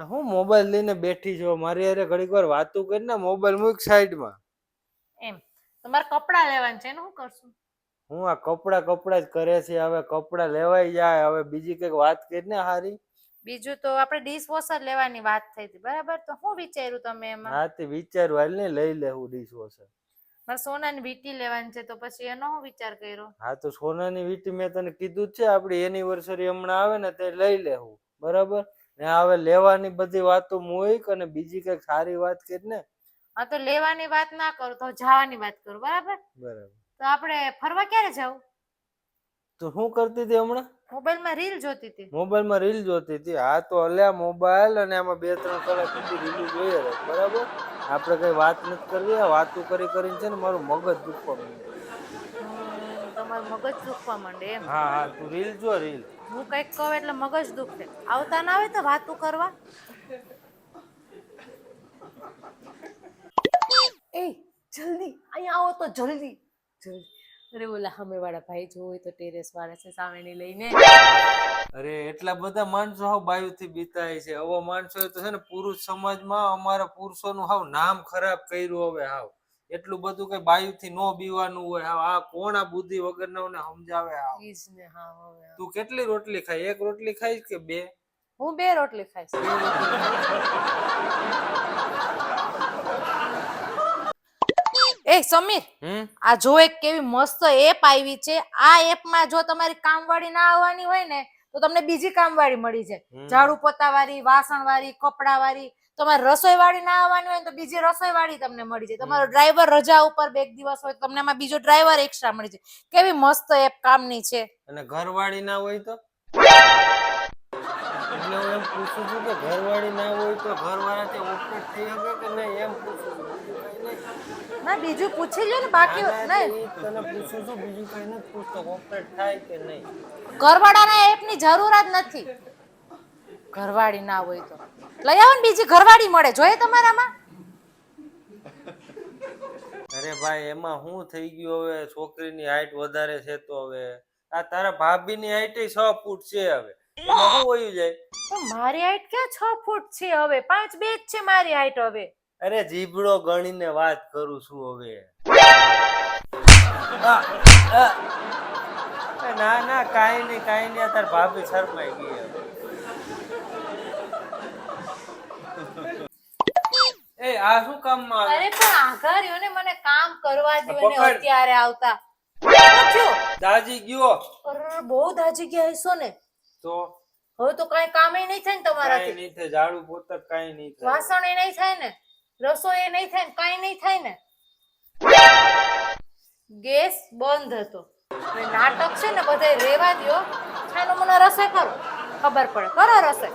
હું મોબાઈલ લઈને બેઠી છો, મારી હારે ઘડીક વાર વાતું કરીને મોબાઈલ મૂક સાઈડમાં. એમ તમારે કપડા લેવાના છે ને શું કરશું? હું આ કપડા જ કરે છે, હવે કપડા લેવાઈ જાય, હવે બીજી કઈક વાત કરીને હારી. બીજું તો આપણે ડિશવોશર લેવાની વાત થઈ હતી, બરાબર? તો શું વિચાર્યું તમે એમાં? હા તે વિચાર્યું હાલ ને લઈ લેવું ડિશવોશર. મારે સોનાની વીંટી લેવાની છે, તો પછી એનો શું વિચાર કર્યો? હા તો સોનાની વીંટી મેં તને કીધું જ છે, આપડી એનિવર્સરી હમણાં આવે ને તે લઈ લેવું, બરાબર ને? હવે લેવાની બધી વાતો મૂક અને બીજી કઈક સારી વાત કરીને. હા તો લેવાની વાત ના કરું તો જવાની વાત કરું, બરાબર? બરાબર. તો આપણે ફરવા ક્યારે જવું? તો શું કરતી હતી હમણાં? મોબાઈલમાં રીલ જોતી હતી. મોબાઈલમાં રીલ જોતી હતી? હા તો અલ્યા મોબાઈલ અને આમાં 2-3 કલાક સુધી રીલ જોઈએ રહે, બરાબર? આપણે કઈ વાત નથી કરવી, આ વાતું કરીને છે ને મારું મગજ દુખવા માંડે. તમારું મગજ દુખવા માંડે એમ? હા હા તું રીલ જો રીલ. હું કઈક કહું એટલે મગજ દુખે. આવતા ના હોય તો વાતું કરવા. એ જલ્દી અહીંયા આવો તો જલ્દી. અરે ઓલા સામે વાળા ભાઈ જોવે તો ટેરેસ વાળા છે સામેની લઈને. અરે એટલા બધા માણસો હાવ બાયુથી બીતાય છે. આવો માણસો તો છે ને પુરુષ સમાજમાં અમારા પુરુષોનું હાવ નામ ખરાબ કર્યું. હવે હાવ એટલું બધું કઈ બાયુથી નો બીવાનું હોય. હાવ આ કોણ આ બુદ્ધિ વગરનોને સમજાવે? હાવ ઈ જ ને. હા હવે તું કેટલી રોટલી ખાય? એક રોટલી ખાઈશ કે બે? હું 2 રોટલી ખાઈશ. એ સમીર, આ જો એક કેવી મસ્ત એપ આવી છે. આ એપમાં જો તમારી કામવાળી ના આવવાની હોય ને તો તમને બીજી કામવાળી મળી જાય. ઝાડુ પોતા વાળી, વાસણ વાળી, કપડા વાળી. તમારે રસોઈ વાળી ના આવવાની હોય તો બીજી રસોઈ વાળી તમને મળી જાય. તમારો ડ્રાઈવર રજા ઉપર 2 દિવસ હોય તમને આમાં બીજો ડ્રાઈવર એક્સ્ટ્રા મળી જાય. કેવી મસ્ત એપ કામની છે. અને ઘરવાળી ના હોય તો? એટલે હું એમ પૂછું છું કે ઘરવાળી ના હોય તો ઘરવાળાથી ઓપરેટ થઈ શકે કે નહીં, એમ પૂછું છું. બીજું કઈ નહીં. ના બીજું પૂછી લ્યો ને. બાકી નહીં તને પૂછું છું, બીજું કઈ નથી પૂછતો. ઓપરેટ થાય કે નહીં? ઘરવાળાના એપની જરૂર જ નથી. ઘરવાળી ના હોય તો લઈ આવો ને, બીજી ઘરવાળી મળે. જોઈએ તમારામાં? અરે ભાઈ એમાં શું થઈ ગયું? હવે છોકરીની હાઈટ વધારે છે તો હવે આ તારા ભાભીની હાઈટ 6 ફૂટ છે. હવે એમાં શું વયું જાય? તો મારી હાઈટ ક્યાં 6 ફૂટ છે? હવે 5'2" જ છે મારી હાઈટ. હવે અરે જીભડો ગણીને વાત કરું છું. હવે ના ના કાઈ નહીં. તાર ભાભી શરમાઈ ગઈ. એ આ શું કામમાં આવે? અરે પણ આઘાર્યોને મને કામ કરવા દો ને. અત્યારે આવતા દાજી ગયો. અરે બહુ દાજી ગયા હશો ને. તો હવે તો કઈ કામ નહીં થાય ને તમારાથી. કાઈ નહીં થાય. ઝાડુ પોતા કાઈ નહીં થાય. વાસણ નહીં થાય ને, રસોઈ નહીં થાય ને, કઈ નહીં થાય ને. ગેસ બંધ હતો. નાટક છે ને બધા રેવા દો. છાનો મને રસોઈ કરો, ખબર પડે. કરો રસોઈ.